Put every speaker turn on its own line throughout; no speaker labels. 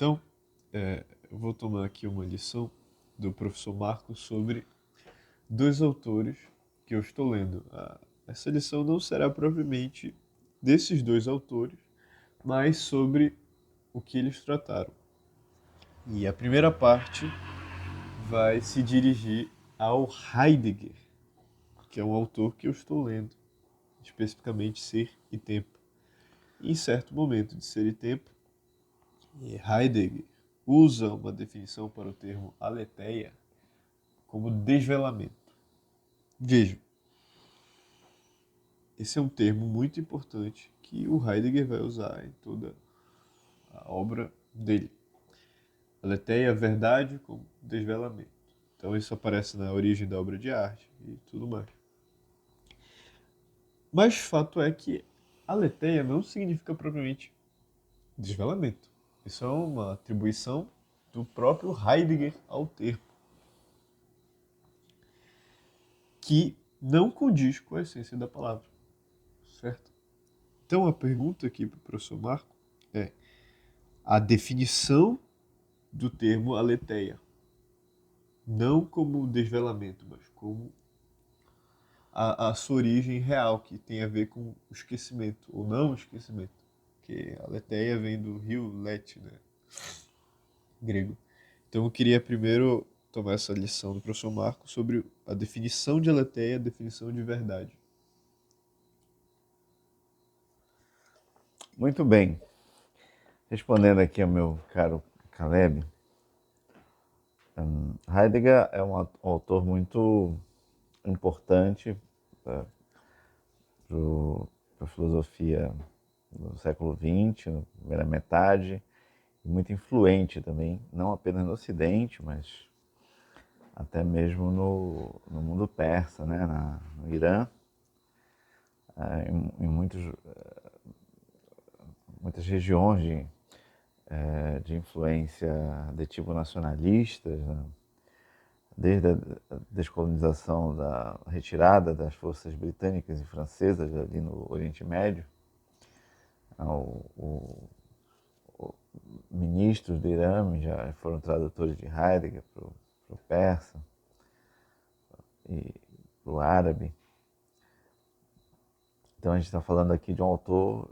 Então, eu vou tomar aqui uma lição do professor Marcos sobre dois autores que eu estou lendo. Essa lição não será propriamente desses dois autores, mas sobre o que eles trataram. E a primeira parte vai se dirigir ao Heidegger, que é um autor que eu estou lendo, especificamente Ser e Tempo. E em certo momento de Ser e Tempo, Heidegger usa uma definição para o termo aletheia como desvelamento. Vejam, esse é um termo muito importante que o Heidegger vai usar em toda a obra dele. Aletheia, verdade como desvelamento. Então isso aparece na origem da obra de arte e tudo mais. Mas fato é que aletheia não significa propriamente desvelamento. Isso é uma atribuição do próprio Heidegger ao termo, que não condiz com a essência da palavra, certo? Então a pergunta aqui para o professor Marco é a definição do termo aletheia, não como desvelamento, mas como a sua origem real, que tem a ver com o esquecimento, ou não esquecimento, porque aletheia vem do rio Lete, né, grego. Então eu queria primeiro tomar essa lição do professor Marco sobre a definição de aletheia e a definição de verdade.
Muito bem. Respondendo aqui ao meu caro Caleb, Heidegger é um autor muito importante para a filosofia do século XX, na primeira metade, e muito influente também, não apenas no Ocidente, mas até mesmo no mundo persa, né? No Irã, em muitas regiões de influência de tipo nacionalistas, né? Desde a descolonização, da retirada das forças britânicas e francesas ali no Oriente Médio, o ministros do Irã já foram tradutores de Heidegger para o persa e para o árabe. Então a gente está falando aqui de um autor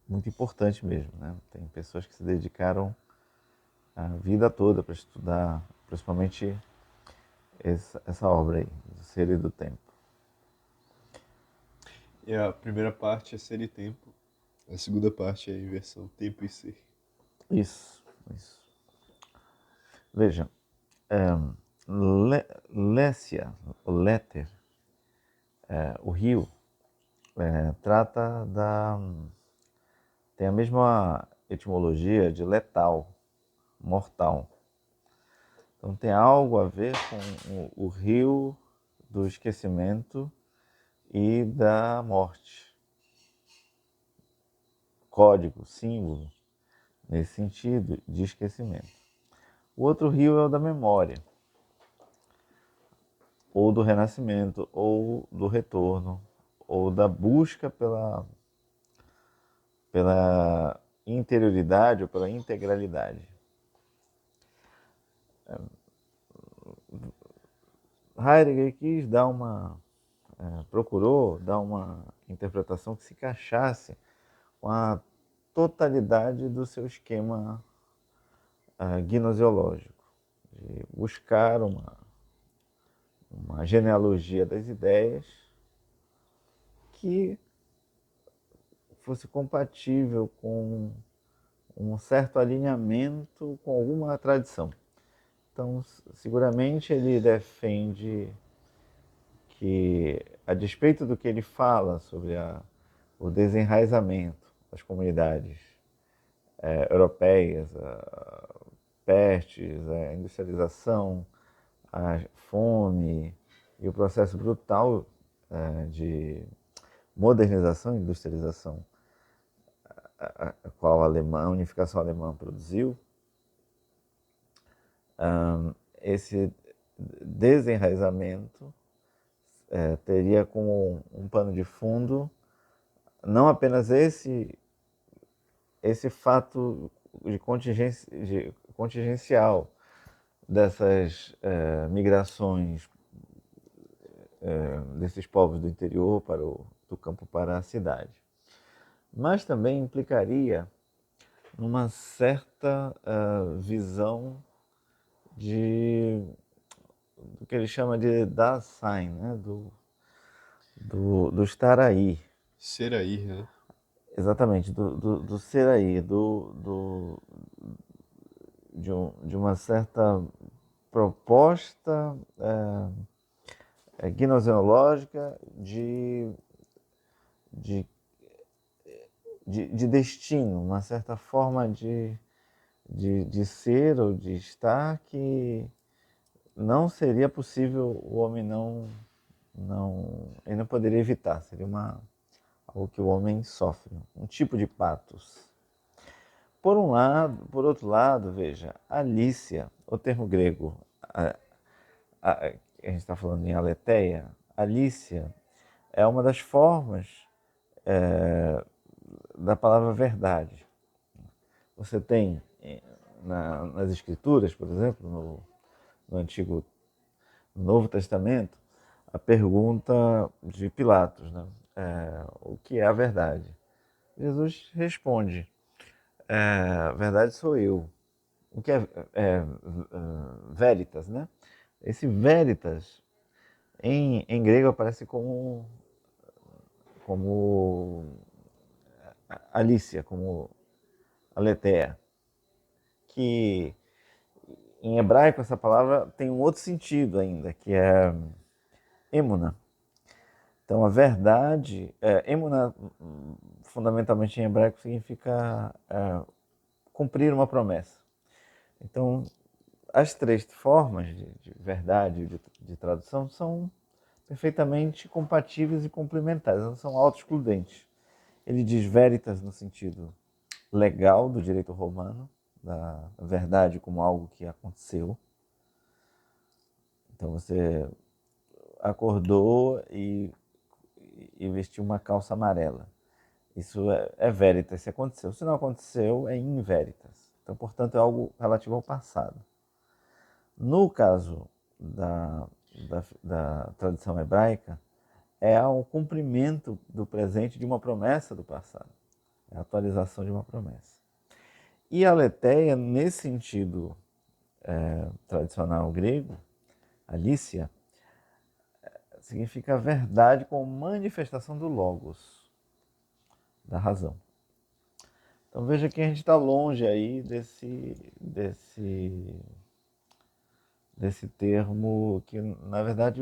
muito importante mesmo, né? Tem pessoas que se dedicaram a vida toda para estudar, principalmente essa obra aí, do Ser e do Tempo.
E a primeira parte é ser e tempo, a segunda parte é a inversão tempo e ser.
Isso, isso. Veja, Lécia, o Léter, o rio, trata da. Tem a mesma etimologia de letal, mortal. Então tem algo a ver com o rio do esquecimento e da morte. Código, símbolo, nesse sentido de esquecimento. O outro rio é o da memória, ou do renascimento, ou do retorno, ou da busca pela interioridade ou pela integralidade. Heidegger quis dar procurou dar uma interpretação que se encaixasse com a totalidade do seu esquema gnoseológico, de buscar uma genealogia das ideias que fosse compatível com um certo alinhamento com alguma tradição. Então, seguramente ele defende que, a despeito do que ele fala sobre o desenraizamento das comunidades europeias, a pestes, a industrialização, a fome e o processo brutal de modernização e industrialização a qual a unificação alemã produziu, esse desenraizamento teria como um pano de fundo não apenas esse fato de contingencial dessas migrações desses povos do interior do campo para a cidade. Mas também implicaria numa certa visão do que ele chama de Dasein, né? do estar aí.
Ser aí, né?
Exatamente, do ser aí, de uma certa proposta gnoseológica de, de destino, uma certa forma de ser ou de estar que não seria possível o homem ele não poderia evitar, seria algo que o homem sofre, um tipo de patos. Por outro lado, veja, Alícia, o termo grego, a gente está falando em aletheia, Alícia é uma das formas da palavra verdade. Você tem nas escrituras, por exemplo, no no Novo Testamento, a pergunta de Pilatos, né? O que é a verdade? Jesus responde, a verdade sou eu. O que é veritas, né? Esse veritas, em grego, aparece como Alícia, como aletheia, que em hebraico essa palavra tem um outro sentido ainda, que é emuna. Então a verdade, emuna fundamentalmente em hebraico significa cumprir uma promessa. Então as três formas de verdade e de tradução são perfeitamente compatíveis e complementares, elas são autoexcludentes. Ele diz veritas no sentido legal do direito romano, da verdade como algo que aconteceu. Então você acordou e vestiu uma calça amarela. Isso é veritas se aconteceu. Se não aconteceu, é in veritas. Então, portanto, é algo relativo ao passado. No caso da tradição hebraica, é o cumprimento do presente de uma promessa do passado. É a atualização de uma promessa. E a aletheia, nesse sentido tradicional grego, Alícia, significa verdade como manifestação do logos, da razão. Então veja que a gente está longe aí desse termo que, na verdade,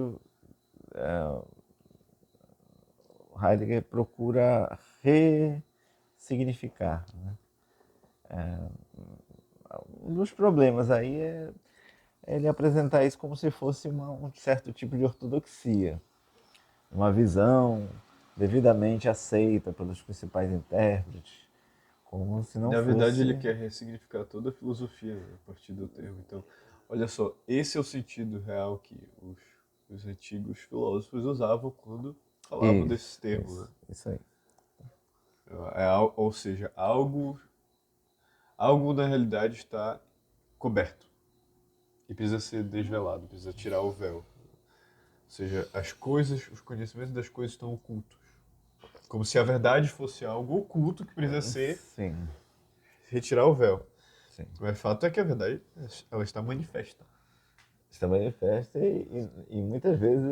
Heidegger procura ressignificar, né? Um dos problemas aí é ele apresentar isso como se fosse um certo tipo de ortodoxia, uma visão devidamente aceita pelos principais intérpretes, como se não
Na verdade, ele
fosse...
quer ressignificar toda a filosofia, né, a partir do termo. Então, olha só, esse é o sentido real que os antigos filósofos usavam quando falavam desse termo, né?
Isso aí.
Ou seja, algo na realidade está coberto e precisa ser desvelado, precisa tirar o véu. Ou seja, as coisas, os conhecimentos das coisas estão ocultos. Como se a verdade fosse algo oculto que precisa ser
Sim,
retirar o véu.
sim.
Mas o fato é que a verdade ela está manifesta.
Se manifesta e muitas vezes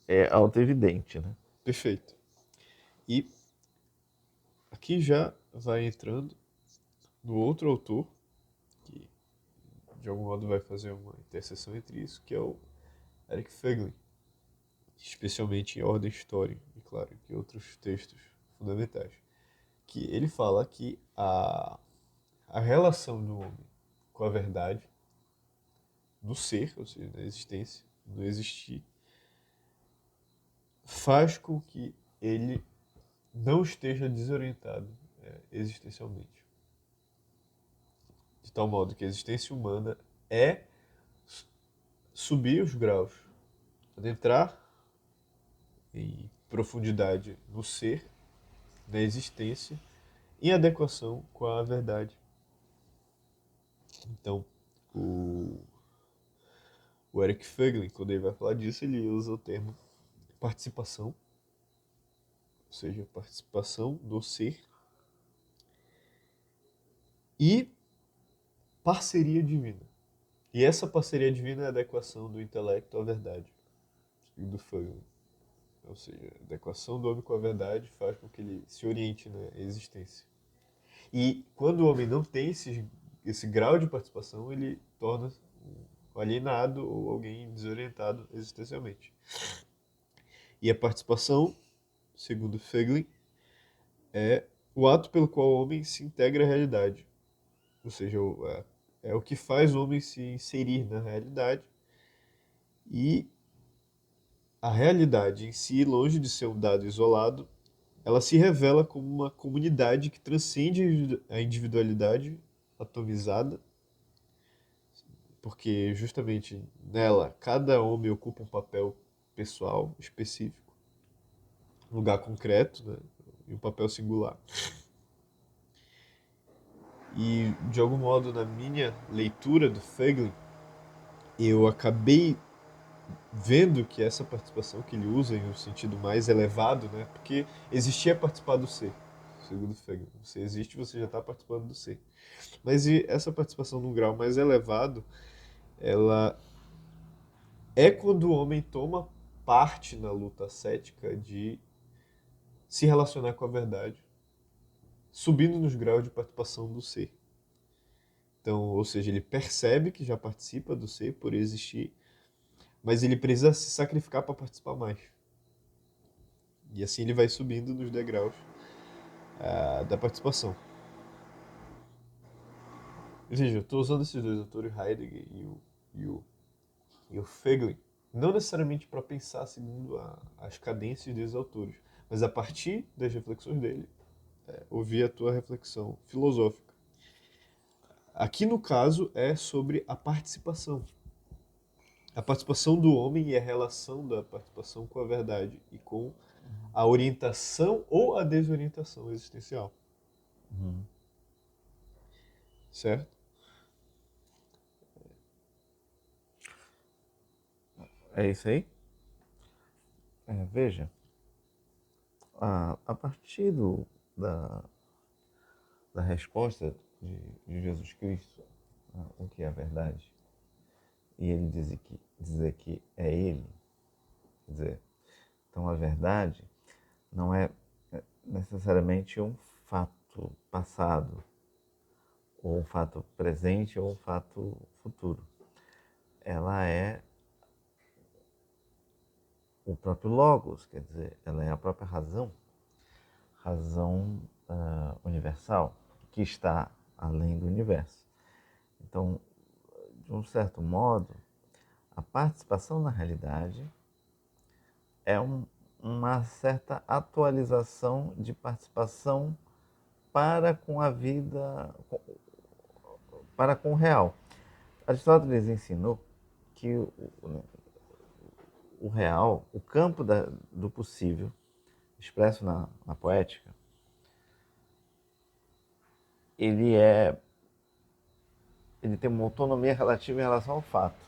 é auto-evidente, né?
Perfeito. E aqui já vai entrando no outro autor, que de algum modo vai fazer uma interseção entre isso, que é o Eric Feiglin, especialmente em Ordem e História, e claro, que outros textos fundamentais. Que ele fala que a relação do homem com a verdade, no ser, ou seja, na existência, no existir, faz com que ele não esteja desorientado existencialmente. De tal modo que a existência humana é subir os graus, adentrar em profundidade no ser, na existência, em adequação com a verdade Então, o, o Eric Fögling, quando ele vai falar disso, ele usa o termo participação, ou seja, participação do ser, e parceria divina. E essa parceria divina é a adequação do intelecto à verdade, do Fögling. Ou seja, a adequação do homem com a verdade faz com que ele se oriente na existência. E quando o homem não tem esse grau de participação, ele torna-se um alienado ou alguém desorientado existencialmente. E a participação, segundo Fögling, é o ato pelo qual o homem se integra à realidade. Ou seja, é o que faz o homem se inserir na realidade. E a realidade em si, longe de ser um dado isolado, ela se revela como uma comunidade que transcende a individualidade atomizada, porque justamente nela cada homem ocupa um papel pessoal específico, um lugar concreto, né, e um papel singular. E de algum modo na minha leitura do Fögling, eu acabei vendo que essa participação que ele usa em um sentido mais elevado, né, porque existia participar do ser, segundo Fögling. Você existe, você já está participando do ser. Mas e essa participação num grau mais elevado, ela é quando o homem toma parte na luta ascética de se relacionar com a verdade, subindo nos graus de participação do ser. Então, ou seja, ele percebe que já participa do ser por existir, mas ele precisa se sacrificar para participar mais. E assim ele vai subindo nos degraus da participação. Ou seja, eu estou usando esses dois autores, Heidegger e o, e o Fögling, não necessariamente para pensar segundo as cadências desses autores, mas a partir das reflexões dele, ouvir a tua reflexão filosófica. Aqui no caso é sobre a participação. A participação do homem e a relação da participação com a verdade e com a orientação ou a desorientação existencial.
Uhum.
Certo?
É isso aí? Veja, a partir da, da resposta de Jesus Cristo, o que é a verdade, e ele dizer que é ele, quer dizer, então a verdade não é necessariamente um fato passado, ou um fato presente, ou um fato futuro. Ela é o próprio Logos, quer dizer, ela é a própria razão, universal, que está além do universo. Então, de um certo modo, a participação na realidade é uma certa atualização de participação para com a vida, para com o real. Aristóteles ensinou que o real, o campo do possível, expresso na poética, ele tem uma autonomia relativa em relação ao fato.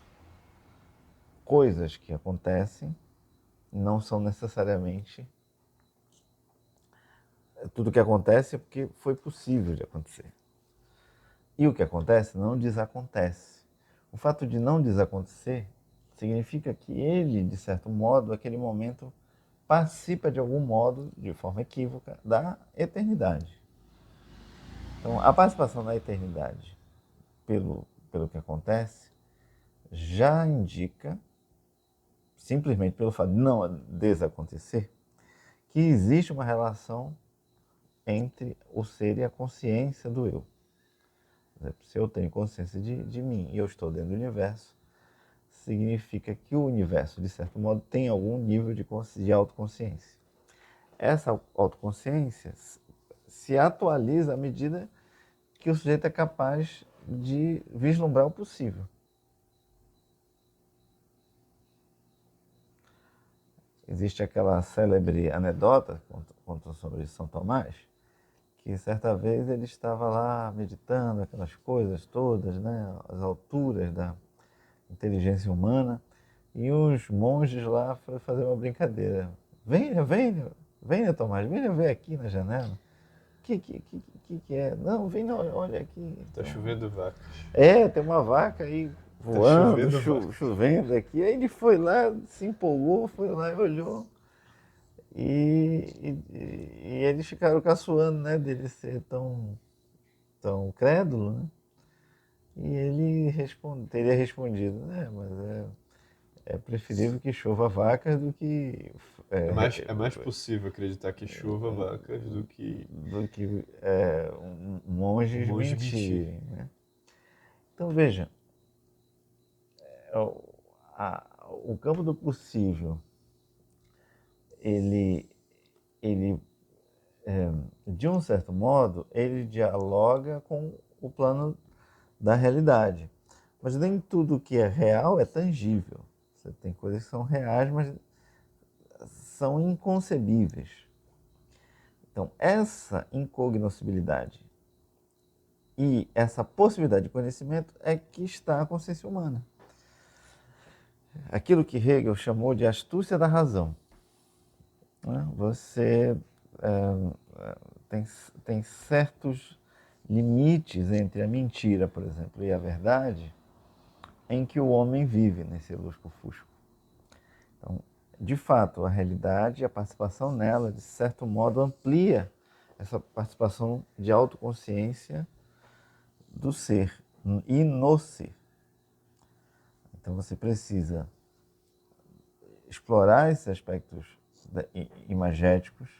Coisas que acontecem não são necessariamente tudo que acontece é porque foi possível de acontecer. E o que acontece não desacontece. O fato de não desacontecer significa que ele, de certo modo, naquele momento, participa de algum modo, de forma equívoca, da eternidade. Então, a participação na eternidade pelo que acontece já indica, simplesmente pelo fato de não desacontecer, que existe uma relação entre o ser e a consciência do eu. Se eu tenho consciência de mim e eu estou dentro do universo, significa que o universo, de certo modo, tem algum nível de autoconsciência. Essa autoconsciência se atualiza à medida que o sujeito é capaz de vislumbrar o possível. Existe aquela célebre anedota, conta sobre São Tomás, que certa vez ele estava lá meditando aquelas coisas todas, né, as alturas da inteligência humana, e os monges lá foram fazer uma brincadeira. Venha, venha, venha, Tomás, venha ver aqui na janela. O que é? Não, vem, não, olha aqui.
Tá chovendo vacas.
Tem uma vaca aí
Tá
voando,
chovendo vacas.
chovendo aqui. Aí ele foi lá, se empolgou, foi lá e olhou. E eles ficaram caçoando, né, dele ser tão crédulo, né? E ele teria respondido, né, mas é preferível que chova vacas do que
É mais possível acreditar que chova vacas um
monges
monge mentir.
mentirem, né? Então veja, o, o campo do possível, ele, ele de um certo modo, ele dialoga com o plano da realidade. Mas nem tudo que é real é tangível. Você tem coisas que são reais, mas são inconcebíveis. Então, essa incognoscibilidade e essa possibilidade de conhecimento é que está a consciência humana. Aquilo que Hegel chamou de astúcia da razão. Você tem certos limites entre a mentira, por exemplo, e a verdade, em que o homem vive nesse lusco-fusco. Então, de fato, a realidade e a participação nela, de certo modo, amplia essa participação de autoconsciência do ser e no ser. Então, você precisa explorar esses aspectos imagéticos,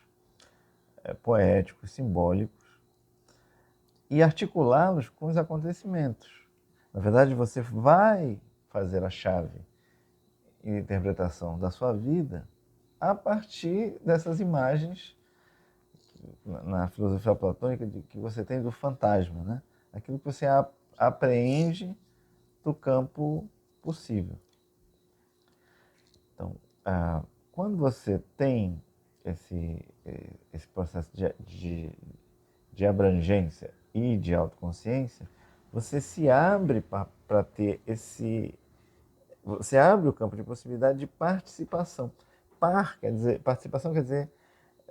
poéticos, simbólicos, e articulá-los com os acontecimentos. Na verdade, você vai fazer a chave e interpretação da sua vida a partir dessas imagens na filosofia platônica que você tem do fantasma, né? Aquilo que você apreende do campo possível. Então, quando você tem esse processo de abrangência e de autoconsciência, você se abre para ter você abre o campo de possibilidade de participação. Participação quer dizer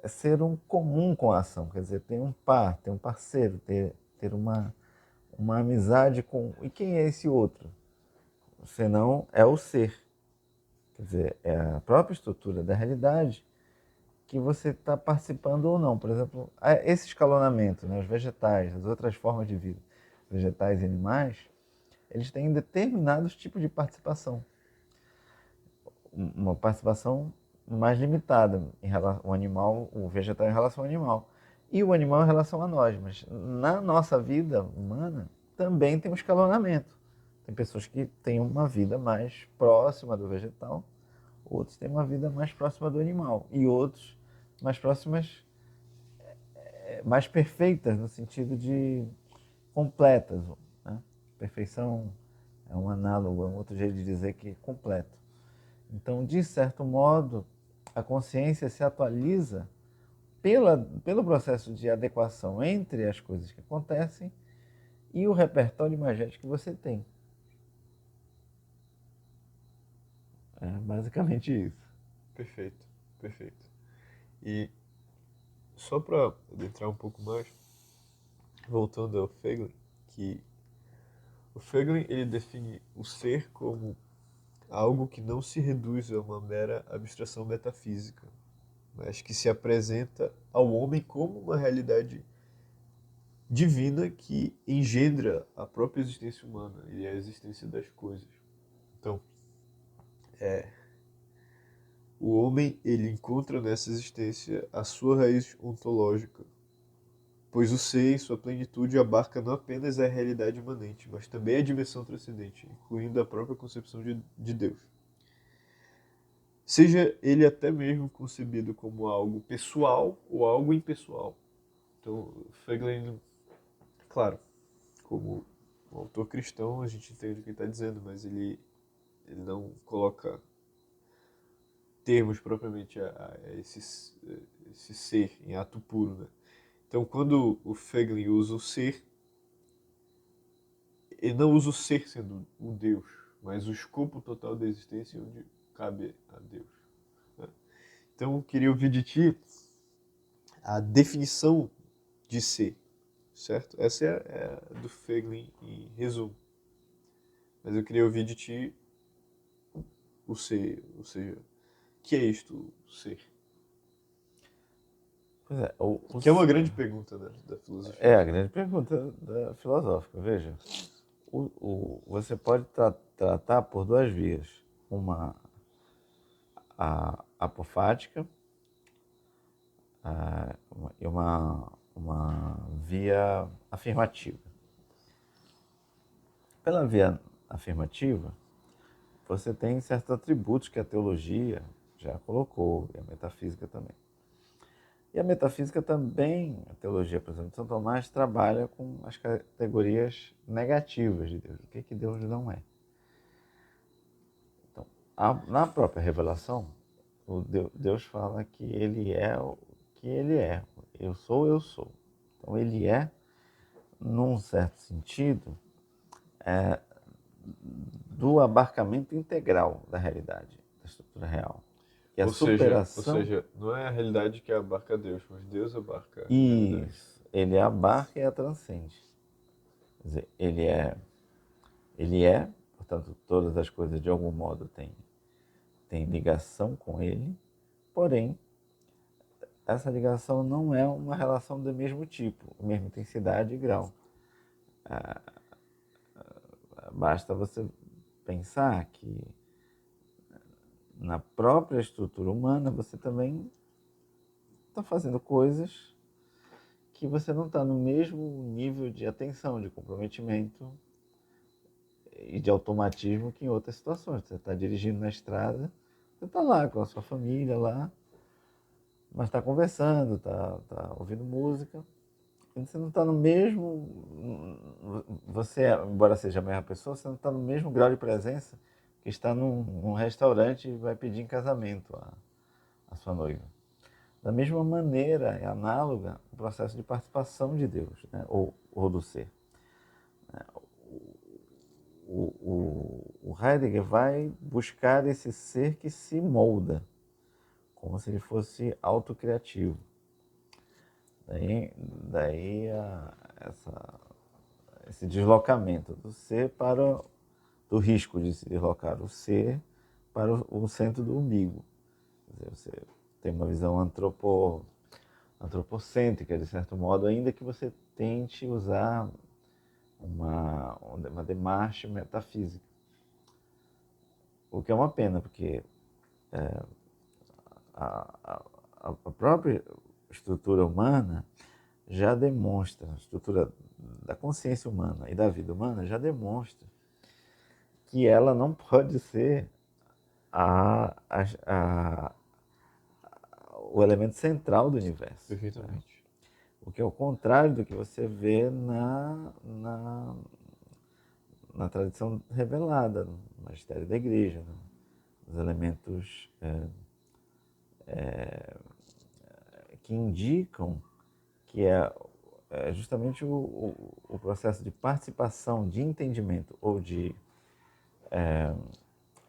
ser um comum com a ação, quer dizer, ter um par, ter um parceiro, ter uma amizade com. E quem é esse outro? Senão é o ser. Quer dizer, é a própria estrutura da realidade que você está participando ou não. Por exemplo, esse escalonamento, né, os vegetais, as outras formas de vida, vegetais e animais, eles têm determinados tipos de participação. Uma participação mais limitada em relação ao animal, o vegetal em relação ao animal. E o animal em relação a nós. Mas na nossa vida humana também tem um escalonamento. Tem pessoas que têm uma vida mais próxima do vegetal, outros têm uma vida mais próxima do animal. E outros mais próximas, mais perfeitas, no sentido de completas. Né? Perfeição é um análogo, é um outro jeito de dizer que é completo. Então, de certo modo, a consciência se atualiza pelo processo de adequação entre as coisas que acontecem e o repertório imagético que você tem. É basicamente isso.
Perfeito, perfeito. E só para adentrar um pouco mais, voltando ao Feiglin, que o Feiglin ele define o ser como algo que não se reduz a uma mera abstração metafísica, mas que se apresenta ao homem como uma realidade divina que engendra a própria existência humana e a existência das coisas. Então, o homem ele encontra nessa existência a sua raiz ontológica, pois o ser em sua plenitude abarca não apenas a realidade imanente, mas também a dimensão transcendente, incluindo a própria concepção de Deus. Seja ele até mesmo concebido como algo pessoal ou algo impessoal. Então, Feiglin, claro, como um autor cristão, a gente entende o que ele está dizendo, mas ele não coloca termos propriamente a esse ser em ato puro, né? Então, quando o Feiglin usa o ser, ele não usa o ser sendo o Deus, mas o escopo total da existência onde cabe a Deus, né? Então, eu queria ouvir de ti a definição de ser, certo? Essa é a do Feiglin em resumo. Mas eu queria ouvir de ti o ser, ou seja, o que é isto, o ser?
Pois é,
Que é uma grande pergunta da
é
filosofia.
a grande pergunta filosófica. Veja, você pode tratar por duas vias. Uma apofática e uma via afirmativa. Pela via afirmativa, você tem certos atributos que a teologia já colocou, e a metafísica também. E a metafísica também, a teologia, por exemplo, de São Tomás, trabalha com as categorias negativas de Deus, o que Deus não é. Então, na própria revelação, Deus fala que ele é o que ele é. Eu sou, eu sou. Então, ele é, num certo sentido, do abarcamento integral da realidade, da estrutura real. E a
Ou
superação,
seja, não é a realidade que abarca Deus, mas Deus abarca a realidade.
isso, ele abarca e a transcende. Quer dizer, ele é, portanto, todas as coisas de algum modo têm ligação com ele, porém, essa ligação não é uma relação do mesmo tipo, mesma intensidade e grau. Basta você pensar que na própria estrutura humana você também está fazendo coisas que você não está no mesmo nível de atenção, de comprometimento e de automatismo que em outras situações. Você está dirigindo na estrada, você está lá com a sua família lá, mas está conversando, tá ouvindo música. E você não está no mesmo. Você, embora seja a mesma pessoa, você não está no mesmo grau de presença que está num restaurante e vai pedir em casamento a sua noiva. Da mesma maneira, é análoga o processo de participação de Deus, né? ou do ser. O Heidegger vai buscar esse ser que se molda, como se ele fosse autocriativo. Daí esse deslocamento do ser do risco de se deslocar o ser para o centro do umbigo. Quer dizer, você tem uma visão antropocêntrica, de certo modo, ainda que você tente usar uma demarche metafísica. O que é uma pena, porque a própria estrutura humana já demonstra, a estrutura da consciência humana e da vida humana já demonstra que ela não pode ser a, a, a, o elemento central do universo. Né?
Perfeitamente.
O que é o contrário do que você vê na tradição revelada, no magistério da igreja, né? Os elementos que indicam que é justamente o processo de participação, de entendimento ou de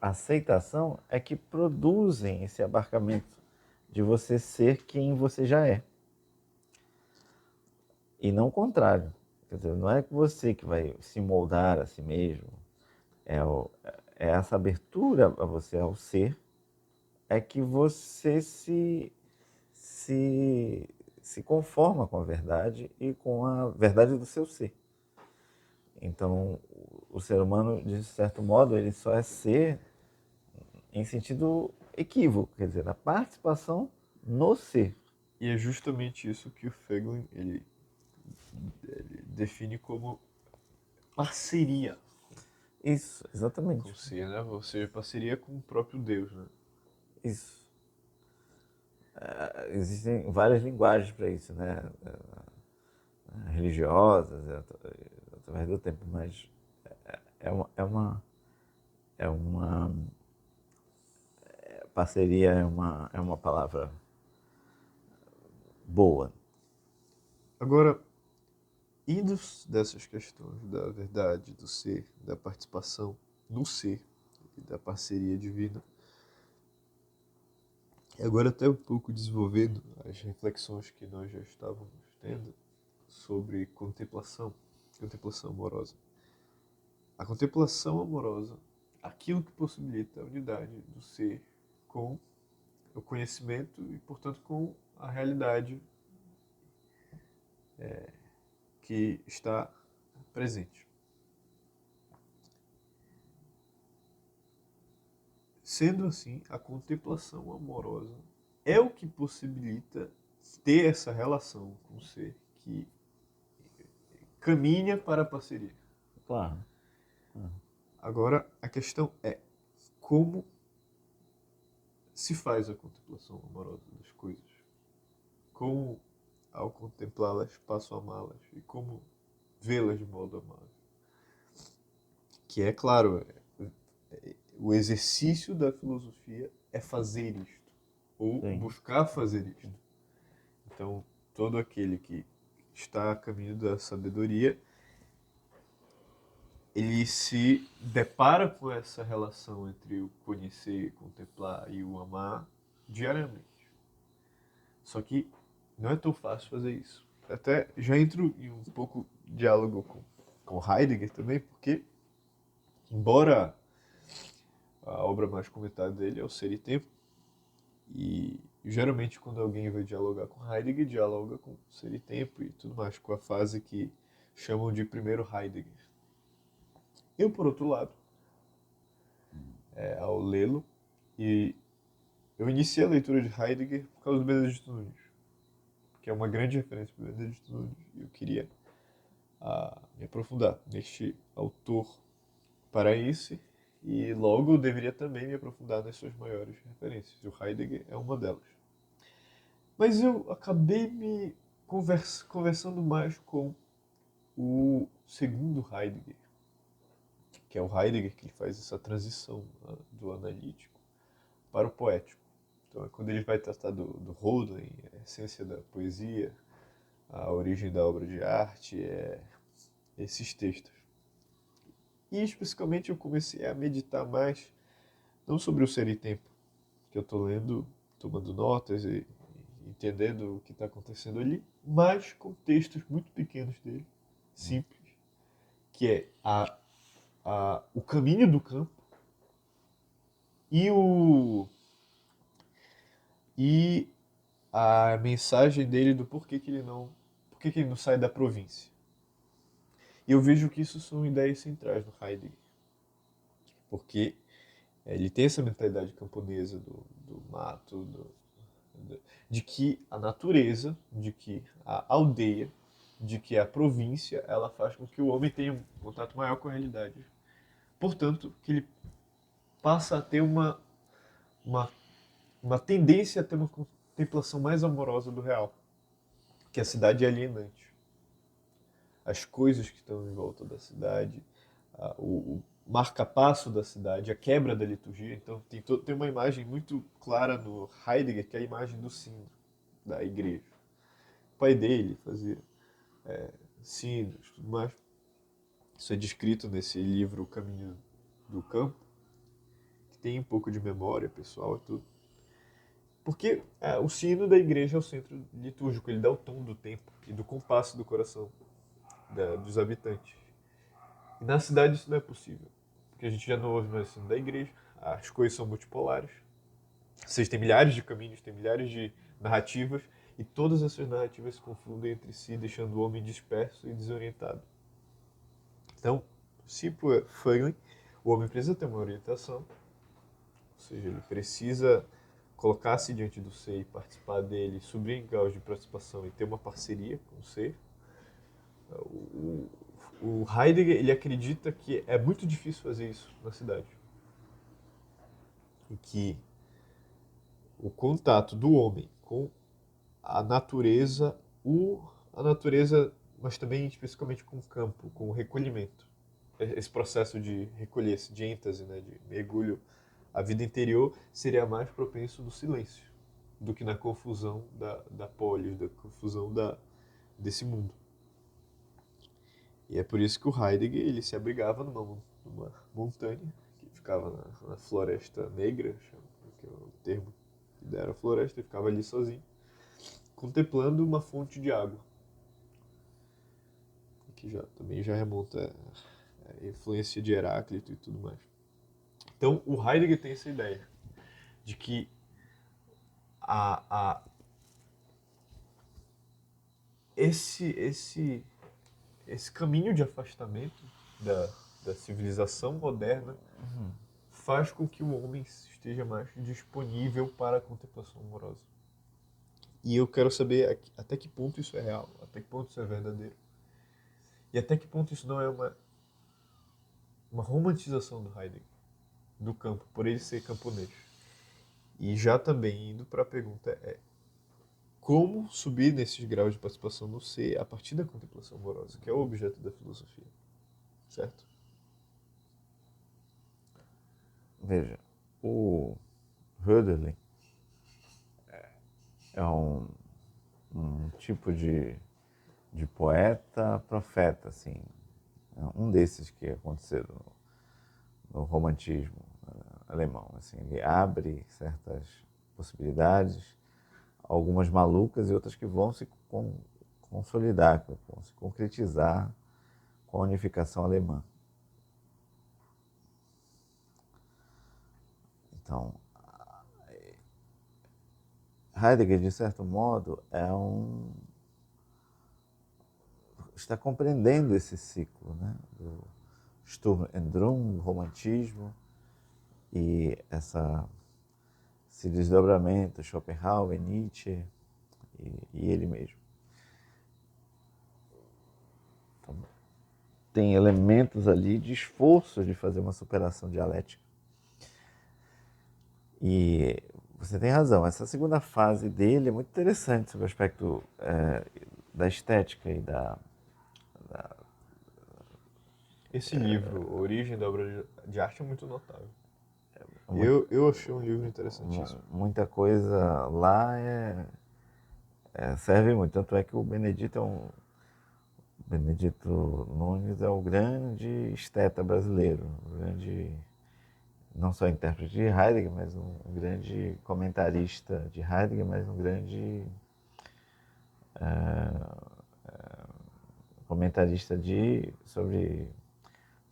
aceitação é que produzem esse abarcamento de você ser quem você já é. E não o contrário. Quer dizer, não é você que vai se moldar a si mesmo, é, é essa abertura a você ao ser, é que você se conforma com a verdade e com a verdade do seu ser. Então, o ser humano, de certo modo, ele só é ser em sentido equívoco, quer dizer, a participação no ser.
E é justamente isso que o Feiglin ele define como parceria
Isso,
com o
exatamente.
ser, né? Ou seja, parceria com o próprio Deus, né?
Isso. Existem várias linguagens para isso, né? Religiosas, através do tempo, mas é uma, é uma, é uma parceria é uma palavra boa.
Agora, indo dessas questões da verdade, do ser, da participação no ser e da parceria divina, e agora até um pouco desenvolvendo as reflexões que nós já estávamos tendo sobre contemplação amorosa. A contemplação amorosa, aquilo que possibilita a unidade do ser com o conhecimento e, portanto, com a realidade que está presente. Sendo assim, a contemplação amorosa é o que possibilita ter essa relação com o ser que caminha para a parceria.
Claro.
Agora, a questão é como se faz a contemplação amorosa das coisas? Como, ao contemplá-las, passo a amá-las? E como vê-las de modo amável? Que é claro, o exercício da filosofia é fazer isto, ou
Sim.
buscar fazer isto. Então, todo aquele que está a caminho da sabedoria, ele se depara com essa relação entre o conhecer, contemplar e o amar diariamente. Só que não é tão fácil fazer isso. Até já entro em um pouco de diálogo com Heidegger também, porque, embora a obra mais comentada dele é O Ser e Tempo, e geralmente quando alguém vai dialogar com Heidegger, dialoga com Ser e Tempo e tudo mais, com a fase que chamam de primeiro Heidegger. Eu, por outro lado, ao lê-lo, e eu iniciei a leitura de Heidegger por causa do Benedito Nunes, que é uma grande referência para Benedito Nunes, e eu queria me aprofundar neste autor paraense, e logo eu deveria também me aprofundar nas suas maiores referências. O Heidegger é uma delas. Mas eu acabei me conversando mais com o segundo Heidegger, que é o Heidegger que ele faz essa transição, né, do analítico para o poético. Então é quando ele vai tratar do Hölderlin, a essência da poesia, a origem da obra de arte, esses textos. E especificamente eu comecei a meditar mais, não sobre o Ser e Tempo, que eu estou lendo, tomando notas e entendendo o que está acontecendo ali, mas com textos muito pequenos dele, simples, que é o caminho do campo e e a mensagem dele do porquê que ele não sai da província. E eu vejo que isso são ideias centrais no Heidegger, porque ele tem essa mentalidade camponesa do mato, de que a natureza, de que a aldeia, de que a província, ela faz com que o homem tenha um contato maior com a realidade. Portanto, que ele passa a ter uma, uma tendência a ter uma contemplação mais amorosa do real, que a cidade é alienante. As coisas que estão em volta da cidade, o marca-passo da cidade, a quebra da liturgia. Então tem uma imagem muito clara no Heidegger, que é a imagem do sino da igreja. O pai dele fazia sinos, tudo mais. Isso é descrito nesse livro O Caminho do Campo, que tem um pouco de memória pessoal e tudo. Porque o sino da igreja é o centro litúrgico, ele dá o tom do tempo e do compasso do coração dos habitantes. E na cidade isso não é possível, porque a gente já não ouve mais o sino da igreja, as coisas são multipolares, vocês têm milhares de caminhos, tem milhares de narrativas, e todas essas narrativas se confundem entre si, deixando o homem disperso e desorientado. Então, se por Feiglin, o homem precisa ter uma orientação, ou seja, ele precisa colocar-se diante do ser e participar dele, subir em graus de participação e ter uma parceria com o ser. O Heidegger, ele acredita que é muito difícil fazer isso na cidade. E que o contato do homem com a natureza, mas também especificamente com o campo, com o recolhimento. Esse processo de recolher-se, de êntase, né, de mergulho à vida interior, seria mais propenso no silêncio do que na confusão da polis, da confusão desse mundo. E é por isso que o Heidegger ele se abrigava numa montanha que ficava na Floresta Negra, que é o termo que deram a floresta, ele ficava ali sozinho, contemplando uma fonte de água, que também já remonta à influência de Heráclito e tudo mais. Então o Heidegger tem essa ideia de que a, a, esse caminho de afastamento da civilização moderna faz com que o homem esteja mais disponível para a contemplação amorosa. E eu quero saber até que ponto isso é real, até que ponto isso é verdadeiro. E até que ponto isso não é uma romantização do Heidegger, do campo, por ele ser camponês. E já também indo para a pergunta como subir nesses graus de participação no ser a partir da contemplação amorosa, que é o objeto da filosofia. Certo?
Veja, o Hölderlin é um tipo de poeta profeta, assim, um desses que aconteceram no romantismo alemão. Assim, ele abre certas possibilidades, algumas malucas e outras que vão se consolidar, que vão se concretizar com a unificação alemã. Então, Heidegger, de certo modo, está compreendendo esse ciclo, né, do Sturm und Drang, do romantismo, e esse desdobramento, Schopenhauer, Nietzsche e ele mesmo. Então, tem elementos ali de esforço de fazer uma superação dialética. E você tem razão, essa segunda fase dele é muito interessante sobre o aspecto da estética e
Esse livro, Origem da Obra de Arte, é muito notável.
muito,
Eu achei um livro interessantíssimo.
muita coisa lá serve muito. Tanto é que o Benedito Nunes é o grande esteta brasileiro, o grande, não só intérprete de Heidegger, mas um grande comentarista de Heidegger, mas um grande comentarista sobre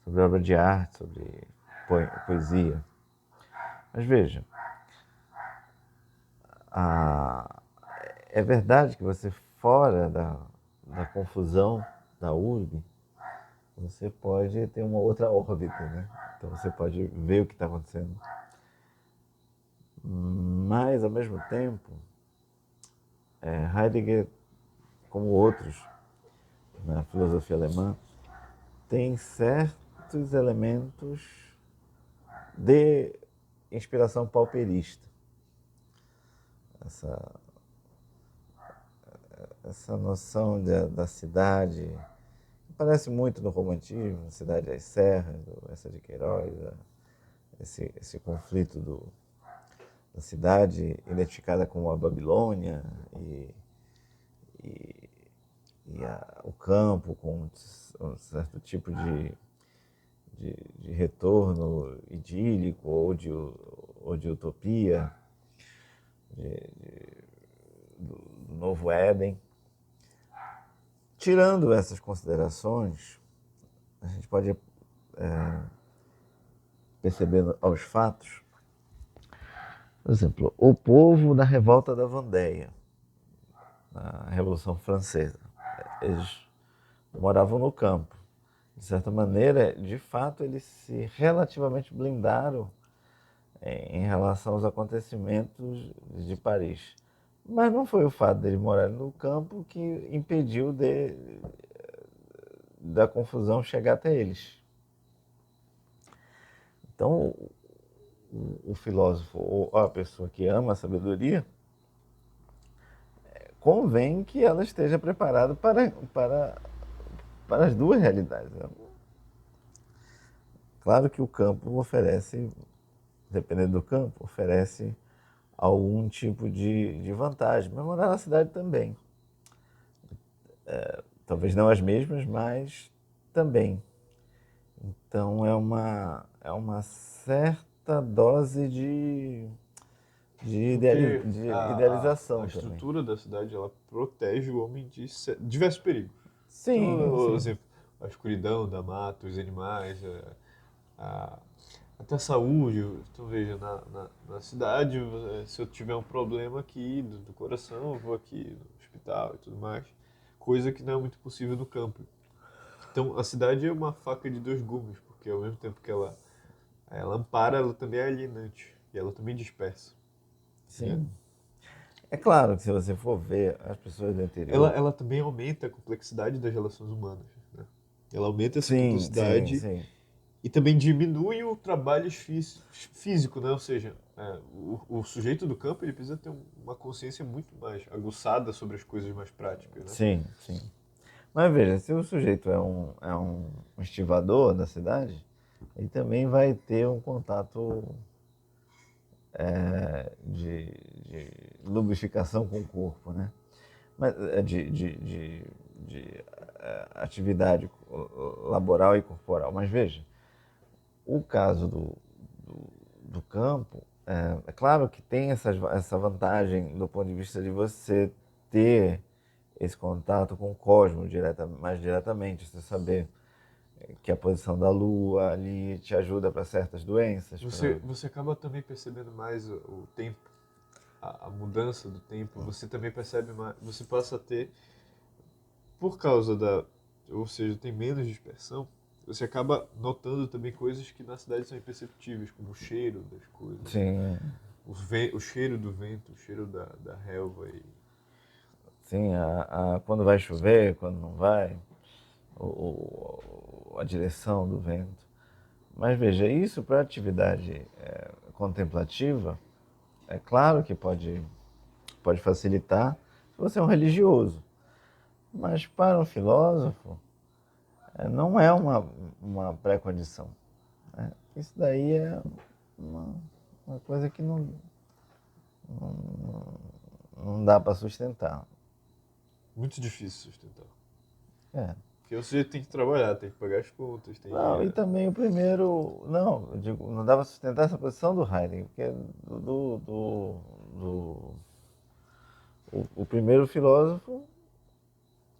obra de arte, sobre poesia. Mas veja, é verdade que você, fora da confusão da urbe, você pode ter uma outra órbita, né? Então você pode ver o que está acontecendo. Mas, ao mesmo tempo, Heidegger, como outros na filosofia alemã, tem certos elementos de inspiração pauperista. Essa noção da cidade, parece muito no romantismo, Cidade das Serras, do Eça de Queiroz, esse conflito da cidade identificada com a Babilônia o campo com um certo tipo de retorno idílico ou de utopia, do novo Éden. Tirando essas considerações, a gente pode perceber aos fatos, por exemplo, o povo da revolta da Vendéia, na Revolução Francesa, eles moravam no campo. De certa maneira, de fato, eles se relativamente blindaram em relação aos acontecimentos de Paris. Mas não foi o fato deles morarem no campo que impediu da confusão chegar até eles. Então, o filósofo ou a pessoa que ama a sabedoria, convém que ela esteja preparada para as duas realidades. Claro que o campo oferece, dependendo do campo, oferece algum tipo de vantagem, mas morar na cidade também. talvez não as mesmas, mas também. Então é uma certa dose
Porque
de
a
idealização também.
estrutura da cidade ela protege o homem de diversos perigos. Então,
Sim,
por
sim.
exemplo, a escuridão da mata, os animais, a- até a saúde. Então, veja, na cidade, se eu tiver um problema aqui do coração, eu vou aqui no hospital e tudo mais. Coisa que não é muito possível no campo. Então, a cidade é uma faca de dois gumes, porque ao mesmo tempo que ela ampara, ela também é alienante. E ela também dispersa. Né?
Sim. É claro que se você for ver as pessoas do
ela,
interior.
ela também aumenta a complexidade das relações humanas. Né? Ela aumenta essa
Sim, sim,
complexidade
sim.
e também diminui o trabalho físico, né? Ou seja, o sujeito do campo ele precisa ter uma consciência muito mais aguçada sobre as coisas mais práticas, né?
Sim, sim. Mas veja, se o sujeito é um estivador da cidade, ele também vai ter um contato de lubrificação com o corpo, né? Mas, atividade laboral e corporal. Mas veja, o caso do campo, é claro que tem essa vantagem do ponto de vista de você ter esse contato com o cosmos mais diretamente, você saber que a posição da Lua ali te ajuda para certas doenças.
Você acaba também percebendo mais o tempo, a mudança do tempo. Você também percebe mais, você passa a ter, por causa ou seja, tem menos dispersão. Você acaba notando também coisas que na cidade são imperceptíveis, como o cheiro das coisas,
Sim,
o cheiro do vento, o cheiro da relva.
sim, quando vai chover, quando não vai, a direção do vento. Mas veja, isso para atividade contemplativa, é claro que pode facilitar se você é um religioso. Mas para um filósofo, não é uma pré-condição. Né? Isso daí é uma, uma coisa que não dá para sustentar.
Muito difícil sustentar.
É.
Porque você tem que trabalhar, tem que pagar as contas, tem que.
Não, e também o primeiro. Não, eu digo, não dá para sustentar essa posição do Heidegger, porque do- o primeiro filósofo,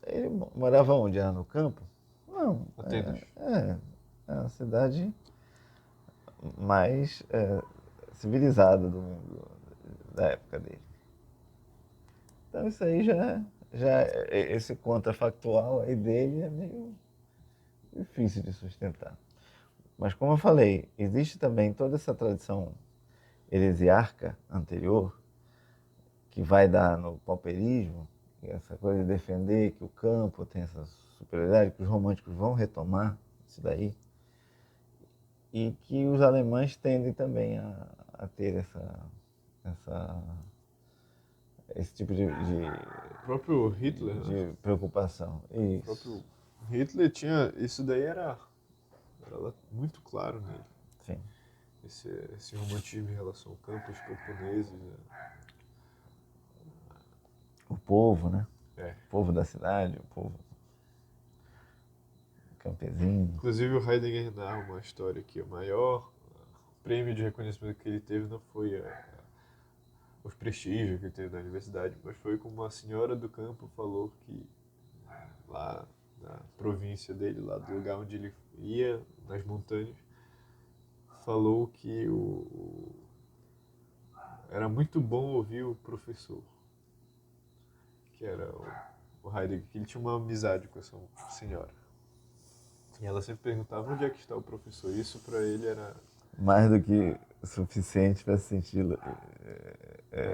ele morava onde? Era no campo? Não,
Atenas.
é uma cidade mais civilizada do mundo da época dele. Então isso aí esse contrafactual aí dele é meio difícil de sustentar. Mas como eu falei, existe também toda essa tradição heresiarca anterior, que vai dar no pauperismo, essa coisa de defender que o campo tem essa superioridade, que os românticos vão retomar isso daí, e que os alemães tendem também a ter essa, esse tipo
O próprio Hitler, né?
de preocupação.
O
Isso,
próprio Hitler tinha. Isso daí era muito claro nele.
sim.
Esse romantismo em relação ao campo, os camponeses.
O povo, né?
É.
O povo da cidade, o povo campesino.
Inclusive o Heidegger narra uma história que o maior prêmio de reconhecimento que ele teve não foi os prestígios que ele teve na universidade, mas foi como uma senhora do campo falou que lá na província dele, lá do lugar onde ele ia, nas montanhas, falou que era muito bom ouvir o professor, que era o Heidegger, que ele tinha uma amizade com essa senhora. E ela sempre perguntava onde é que está o professor. Isso para ele era.
Mais do que suficiente para se sentir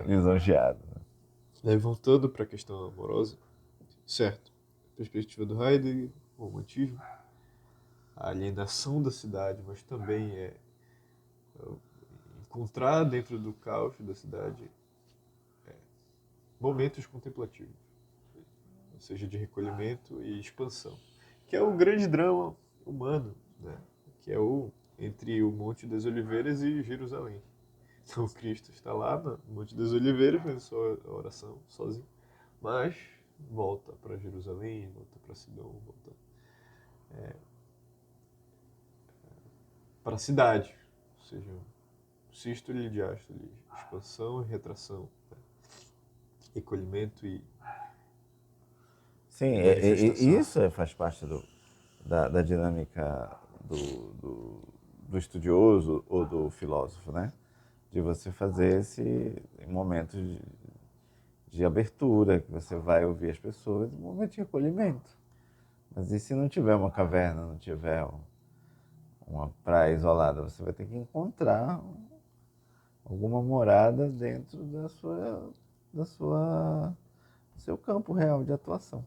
lisonjeado. Né?
Daí voltando para a questão amorosa, certo? Perspectiva do Heidegger, o romantismo, a alienação da cidade, mas também encontrar dentro do caos da cidade momentos contemplativos, ou seja, de recolhimento e expansão, que é o grande drama humano, né? Que é o entre o Monte das Oliveiras e Jerusalém. Então Cristo está lá no Monte das Oliveiras fazendo sua oração sozinho, mas volta para Jerusalém, volta para Sidom, volta para a cidade. Ou seja, sístole e diástole, expansão e retração, né? Recolhimento e
Sim,
manifestação.
isso faz parte da dinâmica do estudioso ou do filósofo, né? De você fazer esse momento de abertura, que você vai ouvir as pessoas, um momento de recolhimento. Mas e se não tiver uma caverna, não tiver uma praia isolada, você vai ter que encontrar alguma morada dentro da sua, do seu campo real de atuação.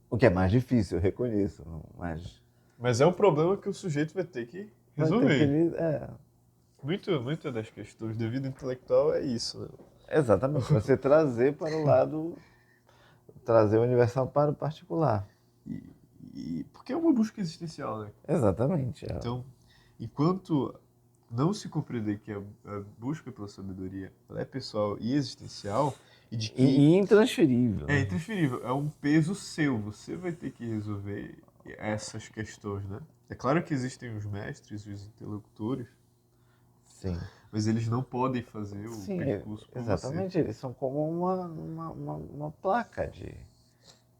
O que é mais difícil, eu reconheço, mas
Mas é um problema que o sujeito vai ter que
vai ter que
resolver.
lidar.
Muita das questões da vida intelectual é isso, né?
Exatamente, você trazer para o lado, trazer o universal para o particular.
Porque é uma busca existencial, né?
Exatamente.
Então, enquanto não se compreender que a busca pela sabedoria ela é pessoal e existencial, e de que
E intransferível,
é
né?
intransferível, é um peso seu, você vai ter que resolver essas questões, né? É claro que existem os mestres, os interlocutores,
Sim.
mas eles não podem fazer o
Sim,
percurso por você.
exatamente. Eles são como uma placa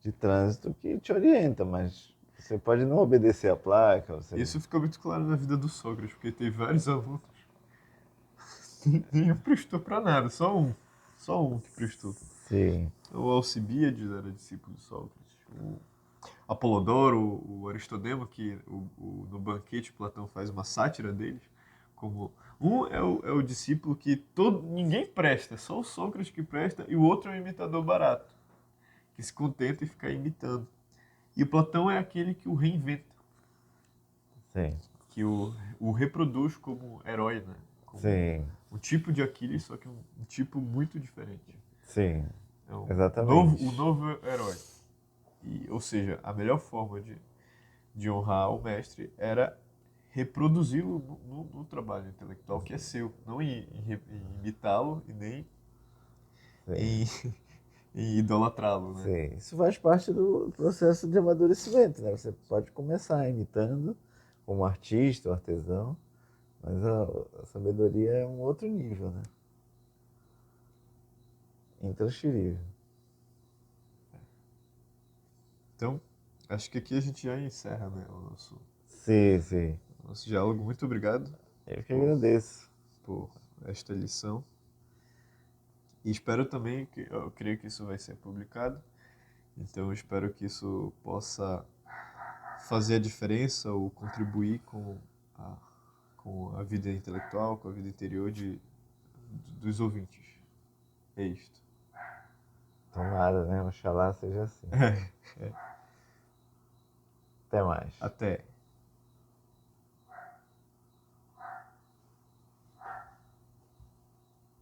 de trânsito que te orienta, mas você pode não obedecer a placa.
Isso ficou muito claro na vida do Sócrates, porque teve vários alunos. Nenhum prestou pra nada, só um que prestou.
Sim,
O Alcibíades era discípulo de Sócrates. O Apolodoro, o Aristodemo, que no banquete Platão faz uma sátira deles, como um é o discípulo que ninguém presta, só o Sócrates que presta, e o outro é um imitador barato, que se contenta em ficar imitando. E o Platão é aquele que o reinventa,
sim,
que o reproduz como herói, né? Como
sim,
um tipo de Aquiles, só que um tipo muito diferente.
sim,
É o
exatamente.
novo herói. Ou seja, a melhor forma de honrar o mestre era reproduzi-lo no trabalho intelectual que é seu, não em imitá-lo e nem
Sim,
em, em idolatrá-lo, né?
sim. Isso faz parte do processo de amadurecimento, né? Você pode começar imitando como artista ou artesão, mas a sabedoria é um outro nível, né? Intransferível.
Então, acho que aqui a gente já encerra, né,
Sim, sim.
nosso diálogo. Muito obrigado
Eu que
por,
agradeço.
por esta lição. E espero também que eu creio que isso vai ser publicado. Então, eu espero que isso possa fazer a diferença ou contribuir a, com a vida intelectual, com a vida interior dos ouvintes. É isto.
Tomara, né? Oxalá seja assim. Até mais.
Até.